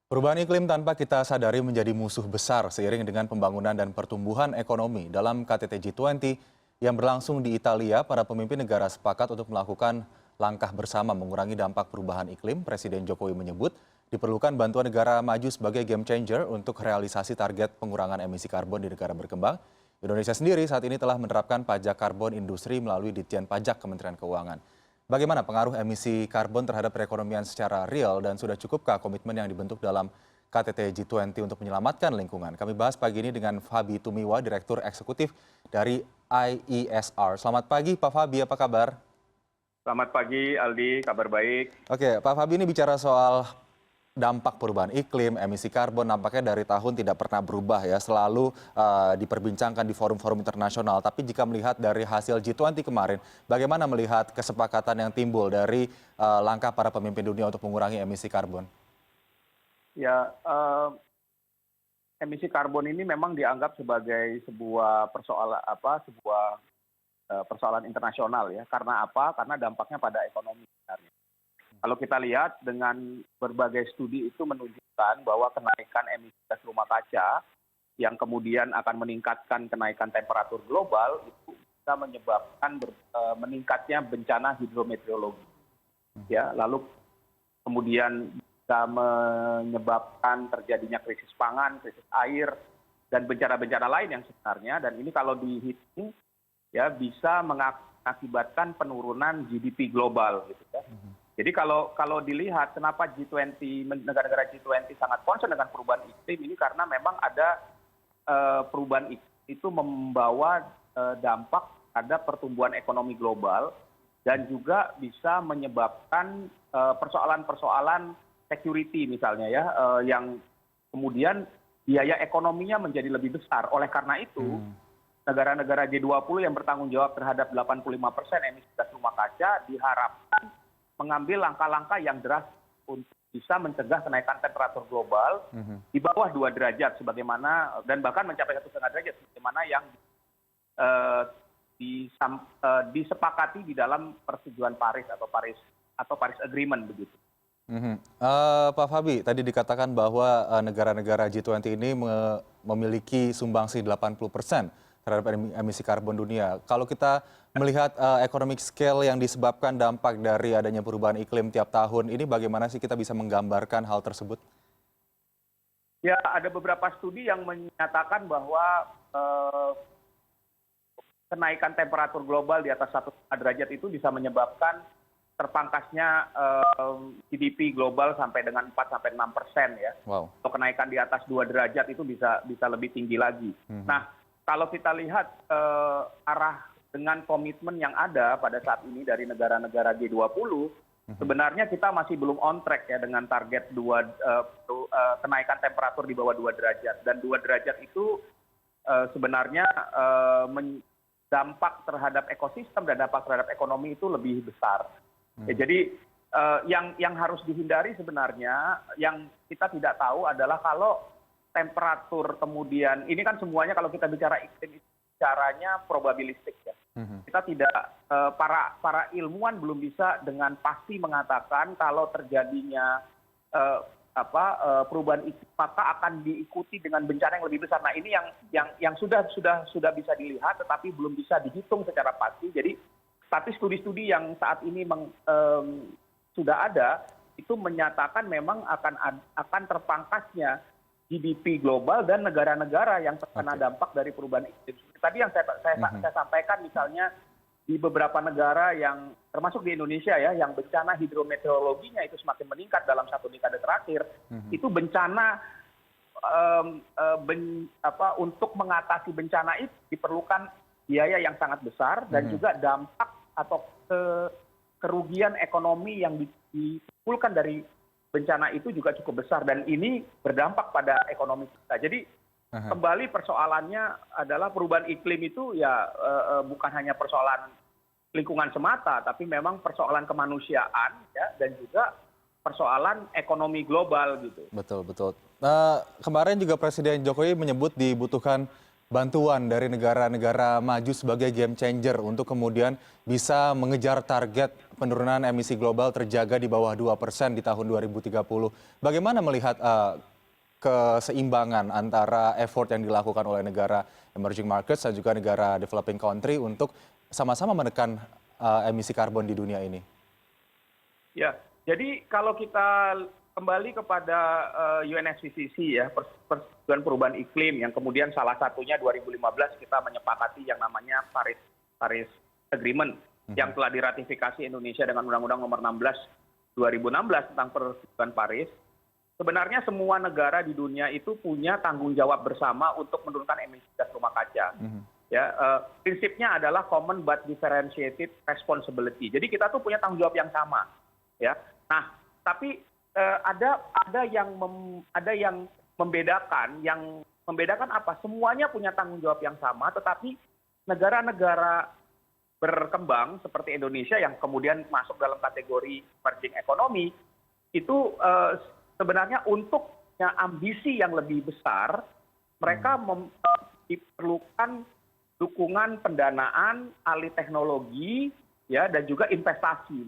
Perubahan iklim tanpa kita sadari menjadi musuh besar seiring dengan pembangunan dan pertumbuhan ekonomi. Dalam KTT G20 yang berlangsung di Italia, para pemimpin negara sepakat untuk melakukan langkah bersama mengurangi dampak perubahan iklim. Presiden Jokowi menyebut diperlukan bantuan negara maju sebagai game changer untuk realisasi target pengurangan emisi karbon di negara berkembang. Indonesia sendiri saat ini telah menerapkan pajak karbon industri melalui Ditjen Pajak Kementerian Keuangan. Bagaimana pengaruh emisi karbon terhadap perekonomian secara real dan sudah cukupkah komitmen yang dibentuk dalam KTT G20 untuk menyelamatkan lingkungan? Kami bahas pagi ini dengan Fabi Tumiwa, Direktur Eksekutif dari IESR. Selamat pagi Pak Fabi, apa kabar? Selamat pagi Aldi, kabar baik. Oke, Pak Fabi ini bicara soal dampak perubahan iklim, emisi karbon nampaknya dari tahun tidak pernah berubah ya, selalu diperbincangkan di forum-forum internasional. Tapi jika melihat dari hasil G20 kemarin, bagaimana melihat kesepakatan yang timbul dari langkah para pemimpin dunia untuk mengurangi emisi karbon? Ya, emisi karbon ini memang dianggap sebagai sebuah persoalan internasional ya. Karena apa? Karena dampaknya pada ekonomi sebenarnya. Kalau kita lihat dengan berbagai studi itu menunjukkan bahwa kenaikan emisi gas rumah kaca yang kemudian akan meningkatkan kenaikan temperatur global itu bisa menyebabkan meningkatnya bencana hidrometeorologi. Ya, lalu kemudian bisa menyebabkan terjadinya krisis pangan, krisis air, dan bencana-bencana lain yang sebenarnya. Dan ini kalau dihitung ya bisa mengakibatkan penurunan GDP global gitu ya. Jadi kalau dilihat kenapa G20 negara-negara G20 sangat concern dengan perubahan iklim ini karena memang ada perubahan iklim itu membawa dampak pada pertumbuhan ekonomi global dan juga bisa menyebabkan persoalan-persoalan security misalnya ya yang kemudian biaya ekonominya menjadi lebih besar. Oleh karena itu negara-negara G20 yang bertanggung jawab terhadap 85% emisi gas rumah kaca diharapkan mengambil langkah-langkah yang drastis untuk bisa mencegah kenaikan temperatur global di bawah 2 derajat sebagaimana dan bahkan mencapai 1,5 derajat sebagaimana yang disepakati di dalam persetujuan Paris atau Paris Agreement begitu. Pak Fabi, tadi dikatakan bahwa negara-negara G20 ini memiliki sumbangsi 80% terhadap emisi karbon dunia. Kalau kita melihat economic scale yang disebabkan dampak dari adanya perubahan iklim tiap tahun, ini bagaimana sih kita bisa menggambarkan hal tersebut? Ya, ada beberapa studi yang menyatakan bahwa kenaikan temperatur global di atas 1,5 derajat itu bisa menyebabkan terpangkasnya GDP global sampai dengan 4-6% ya. Wow. Kalau kenaikan di atas 2 derajat itu bisa lebih tinggi lagi. Nah, kalau kita lihat arah dengan komitmen yang ada pada saat ini dari negara-negara G20, sebenarnya kita masih belum on track ya dengan target kenaikan temperatur di bawah 2 derajat. Dan 2 derajat itu sebenarnya dampak terhadap ekosistem dan dampak terhadap ekonomi itu lebih besar. Ya, jadi yang harus dihindari sebenarnya, yang kita tidak tahu adalah kalau temperatur kemudian ini kan semuanya kalau kita bicara iklim itu bicaranya probabilistik ya. Kita tidak para ilmuwan belum bisa dengan pasti mengatakan kalau terjadinya perubahan iklim maka akan diikuti dengan bencana yang lebih besar. Nah, ini yang sudah bisa dilihat tetapi belum bisa dihitung secara pasti. Jadi tapi studi-studi yang saat ini sudah ada itu menyatakan memang akan terpangkasnya GDP global dan negara-negara yang terkena dampak dari perubahan iklim. Tadi yang saya sampaikan misalnya di beberapa negara yang termasuk di Indonesia ya, yang bencana hidrometeorologinya itu semakin meningkat dalam 1 dekade terakhir, itu bencana untuk mengatasi bencana itu diperlukan biaya yang sangat besar dan juga dampak atau kerugian ekonomi yang ditimbulkan dari bencana itu juga cukup besar dan ini berdampak pada ekonomi kita. Jadi kembali persoalannya adalah perubahan iklim itu ya bukan hanya persoalan lingkungan semata, tapi memang persoalan kemanusiaan ya dan juga persoalan ekonomi global gitu. Betul. Kemarin juga Presiden Jokowi menyebut dibutuhkan bantuan dari negara-negara maju sebagai game changer untuk kemudian bisa mengejar target penurunan emisi global terjaga di bawah 2% di tahun 2030. Bagaimana melihat keseimbangan antara effort yang dilakukan oleh negara emerging markets dan juga negara developing country untuk sama-sama menekan emisi karbon di dunia ini? Ya, jadi kalau kita kembali kepada UNFCCC ya, Persetujuan Perubahan Iklim yang kemudian salah satunya 2015 kita menyepakati yang namanya Paris Agreement yang telah diratifikasi Indonesia dengan Undang-Undang Nomor 16 2016 tentang Persetujuan Paris. Sebenarnya semua negara di dunia itu punya tanggung jawab bersama untuk menurunkan emisi gas rumah kaca. Ya, prinsipnya adalah common but differentiated responsibility. Jadi kita tuh punya tanggung jawab yang sama. Ya, nah tapi ada yang membedakan. Yang membedakan apa? Semuanya punya tanggung jawab yang sama, tetapi negara-negara berkembang seperti Indonesia yang kemudian masuk dalam kategori emerging economy itu sebenarnya untuk ambisi yang lebih besar, mereka diperlukan dukungan pendanaan, alih teknologi, ya, dan juga investasi.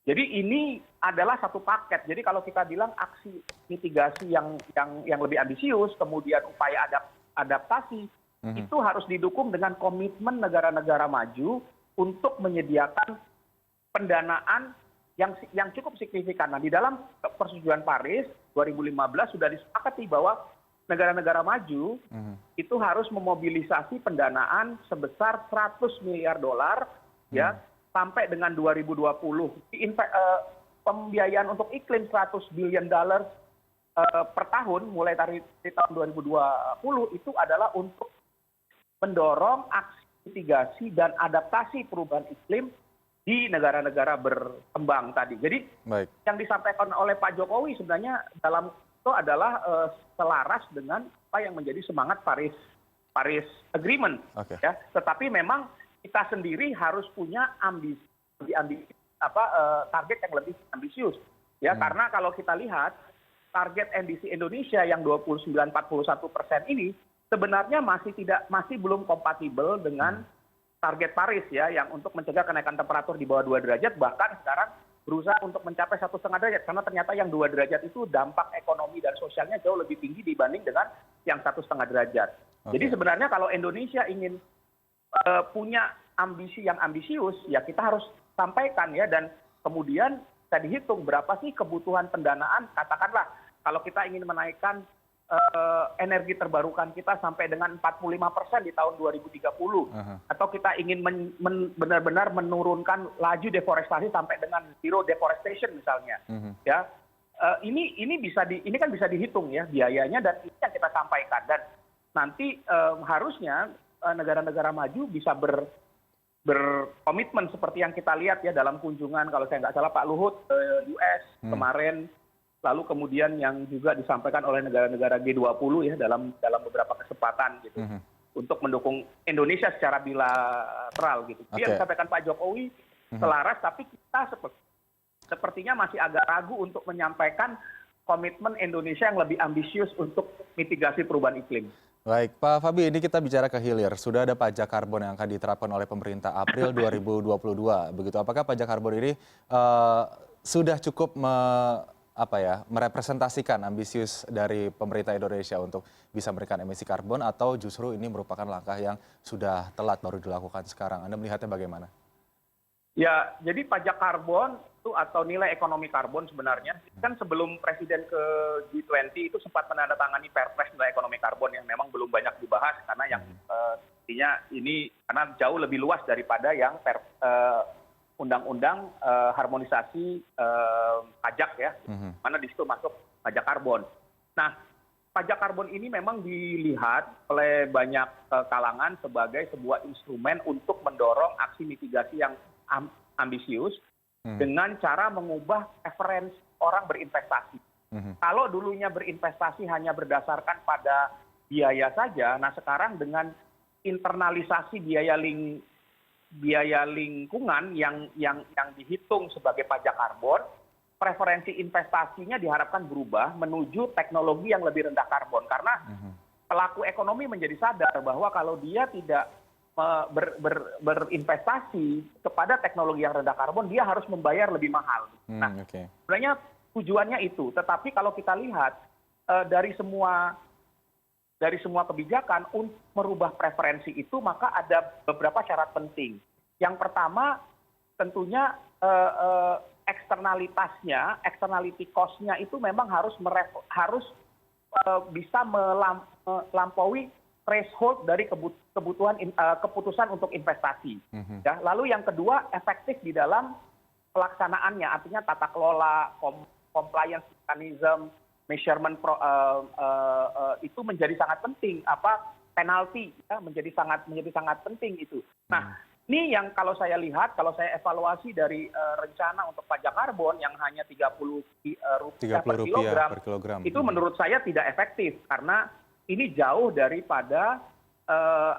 Jadi ini adalah satu paket. Jadi kalau kita bilang aksi mitigasi yang lebih ambisius, kemudian upaya adaptasi, itu harus didukung dengan komitmen negara-negara maju untuk menyediakan pendanaan yang cukup signifikan. Nah, di dalam Persetujuan Paris 2015 sudah disepakati bahwa negara-negara maju itu harus memobilisasi pendanaan sebesar $100 miliar ya sampai dengan 2020. Pembiayaan untuk iklim $100 billion per tahun mulai dari tahun 2020 itu adalah untuk mendorong aksi mitigasi dan adaptasi perubahan iklim di negara-negara berkembang tadi. Jadi yang disampaikan oleh Pak Jokowi sebenarnya dalam itu adalah selaras dengan apa yang menjadi semangat Paris Agreement. Ya, tetapi memang kita sendiri harus punya target yang lebih ambisius. Ya, karena kalau kita lihat target NDC Indonesia yang 29-41% ini sebenarnya masih belum kompatibel dengan target Paris ya, yang untuk mencegah kenaikan temperatur di bawah 2 derajat, bahkan sekarang berusaha untuk mencapai 1,5 derajat, karena ternyata yang 2 derajat itu dampak ekonomi dan sosialnya jauh lebih tinggi dibanding dengan yang 1,5 derajat. Jadi sebenarnya kalau Indonesia ingin punya ambisi yang ambisius, ya kita harus sampaikan ya, dan kemudian bisa dihitung berapa sih kebutuhan pendanaan, katakanlah kalau kita ingin menaikkan energi terbarukan kita sampai dengan 45% di tahun 2030, atau kita ingin benar-benar menurunkan laju deforestasi sampai dengan zero deforestation misalnya, ya ini kan bisa dihitung ya biayanya, dan ini yang kita sampaikan, dan nanti harusnya negara-negara maju bisa berkomitmen seperti yang kita lihat ya dalam kunjungan, kalau saya nggak salah Pak Luhut ke US kemarin. Lalu kemudian yang juga disampaikan oleh negara-negara G20 ya dalam beberapa kesempatan gitu, untuk mendukung Indonesia secara bilateral gitu. Yang disampaikan Pak Jokowi selaras, tapi kita sepertinya masih agak ragu untuk menyampaikan komitmen Indonesia yang lebih ambisius untuk mitigasi perubahan iklim. Baik, Pak Fabi, ini kita bicara ke hilir. Sudah ada pajak karbon yang akan diterapkan oleh pemerintah April 2022. Begitu, apakah pajak karbon ini sudah cukup merepresentasikan ambisius dari pemerintah Indonesia untuk bisa menekan emisi karbon, atau justru ini merupakan langkah yang sudah telat baru dilakukan sekarang? Anda melihatnya bagaimana? Ya, jadi pajak karbon itu atau nilai ekonomi karbon sebenarnya kan sebelum Presiden ke G20 itu sempat menandatangani Perpres nilai ekonomi karbon yang memang belum banyak dibahas karena yang intinya ini karena jauh lebih luas daripada yang undang-undang harmonisasi pajak ya, mana di situ masuk pajak karbon. Nah, pajak karbon ini memang dilihat oleh banyak kalangan sebagai sebuah instrumen untuk mendorong aksi mitigasi yang ambisius dengan cara mengubah preferensi orang berinvestasi. Kalau dulunya berinvestasi hanya berdasarkan pada biaya saja, nah sekarang dengan internalisasi biaya lingkungan yang dihitung sebagai pajak karbon, preferensi investasinya diharapkan berubah menuju teknologi yang lebih rendah karbon. Karena pelaku ekonomi menjadi sadar bahwa kalau dia tidak berinvestasi kepada teknologi yang rendah karbon, dia harus membayar lebih mahal. Nah, sebenarnya tujuannya itu. Tetapi kalau kita lihat dari semua kebijakan untuk merubah preferensi itu, maka ada beberapa syarat penting. Yang pertama, tentunya eksternalitasnya, externality cost-nya itu memang harus bisa melampaui threshold dari keputusan untuk investasi. Ya, lalu yang kedua, efektif di dalam pelaksanaannya, artinya tata kelola, compliance mechanism, measurement itu menjadi sangat penting. Penalti ya, menjadi sangat penting itu. Nah, ini yang kalau saya lihat, kalau saya evaluasi dari rencana untuk pajak karbon yang hanya Rp30 per kilogram, itu menurut saya tidak efektif karena ini jauh daripada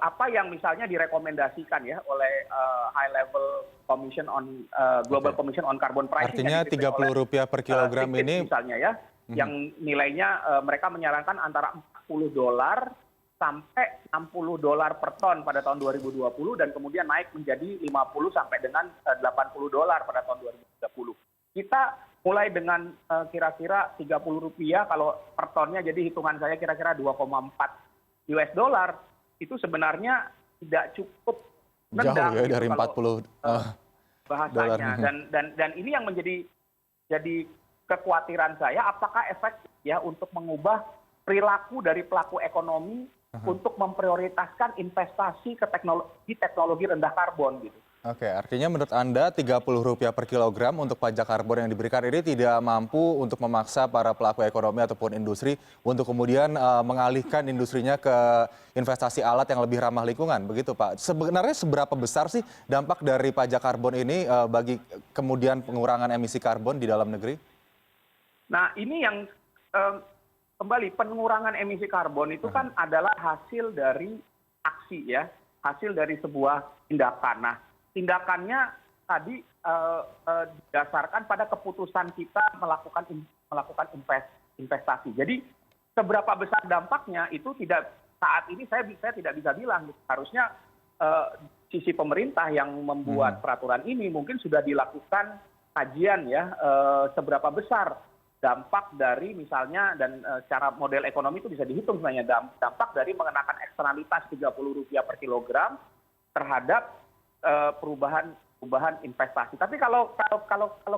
apa yang misalnya direkomendasikan ya oleh High Level Commission on Global Commission on Carbon Pricing. Artinya Rp30 per kilogram ini misalnya ya, yang nilainya mereka menyarankan antara $40 sampai $60 per ton pada tahun 2020 dan kemudian naik menjadi 50 sampai dengan $80 pada tahun 2030. Kita mulai dengan kira-kira Rp30 kalau per tonnya, jadi hitungan saya kira-kira 2,4 US dollar, itu sebenarnya tidak cukup jauh ya dari 40 bahasanya. Dan ini yang menjadi kekhawatiran saya, apakah efektif ya untuk mengubah perilaku dari pelaku ekonomi untuk memprioritaskan investasi ke teknologi rendah karbon gitu. Oke, artinya menurut Anda Rp30 per kilogram untuk pajak karbon yang diberikan ini tidak mampu untuk memaksa para pelaku ekonomi ataupun industri untuk kemudian mengalihkan industrinya ke investasi alat yang lebih ramah lingkungan, begitu Pak? Sebenarnya seberapa besar sih dampak dari pajak karbon ini bagi kemudian pengurangan emisi karbon di dalam negeri? Nah, ini yang kembali, pengurangan emisi karbon itu kan adalah hasil dari aksi ya, hasil dari sebuah tindakan. Nah, tindakannya tadi didasarkan pada keputusan kita melakukan investasi. Jadi seberapa besar dampaknya itu tidak, saat ini saya tidak bisa bilang. Harusnya sisi pemerintah yang membuat peraturan ini mungkin sudah dilakukan kajian ya, seberapa besar dampak dari misalnya, dan secara model ekonomi itu bisa dihitung sebenarnya dampak dari mengenakan eksternalitas Rp30 per kilogram terhadap perubahan investasi. Tapi kalau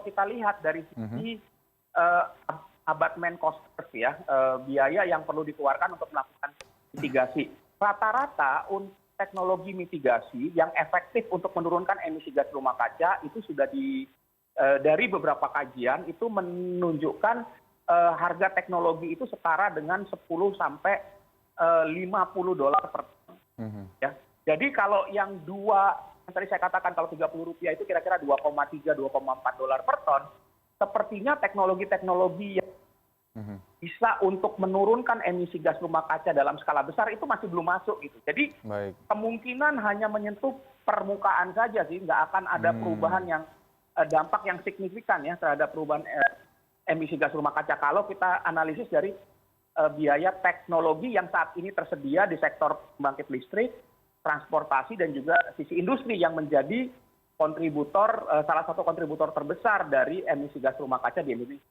kita lihat dari sisi abatement cost ya, biaya yang perlu dikeluarkan untuk melakukan mitigasi, rata-rata untuk teknologi mitigasi yang efektif untuk menurunkan emisi gas rumah kaca itu sudah dari beberapa kajian itu menunjukkan harga teknologi itu setara dengan 10 sampai $50 per ton. Ya. Jadi kalau yang yang tadi saya katakan kalau Rp30 itu kira-kira $2,3, $2,4 per ton, sepertinya teknologi-teknologi yang bisa untuk menurunkan emisi gas rumah kaca dalam skala besar itu masih belum masuk gitu. Jadi kemungkinan hanya menyentuh permukaan saja sih, nggak akan ada perubahan yang dampak yang signifikan ya terhadap perubahan emisi gas rumah kaca kalau kita analisis dari biaya teknologi yang saat ini tersedia di sektor pembangkit listrik, transportasi, dan juga sisi industri yang menjadi salah satu kontributor terbesar dari emisi gas rumah kaca di Indonesia.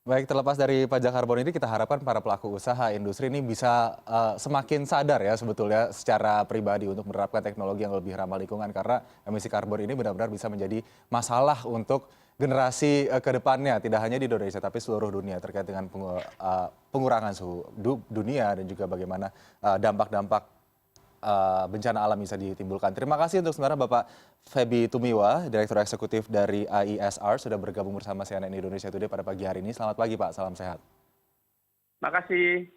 Baik, terlepas dari pajak karbon ini, kita harapkan para pelaku usaha industri ini bisa semakin sadar ya sebetulnya secara pribadi untuk menerapkan teknologi yang lebih ramah lingkungan, karena emisi karbon ini benar-benar bisa menjadi masalah untuk generasi ke depannya, tidak hanya di Indonesia tapi seluruh dunia, terkait dengan pengurangan suhu dunia dan juga bagaimana dampak-dampak bencana alam bisa ditimbulkan. Terima kasih untuk sebenarnya Bapak Feby Tumiwa, Direktur Eksekutif dari IESR, sudah bergabung bersama CNN Indonesia Today pada pagi hari ini. Selamat pagi Pak, salam sehat. Terima kasih.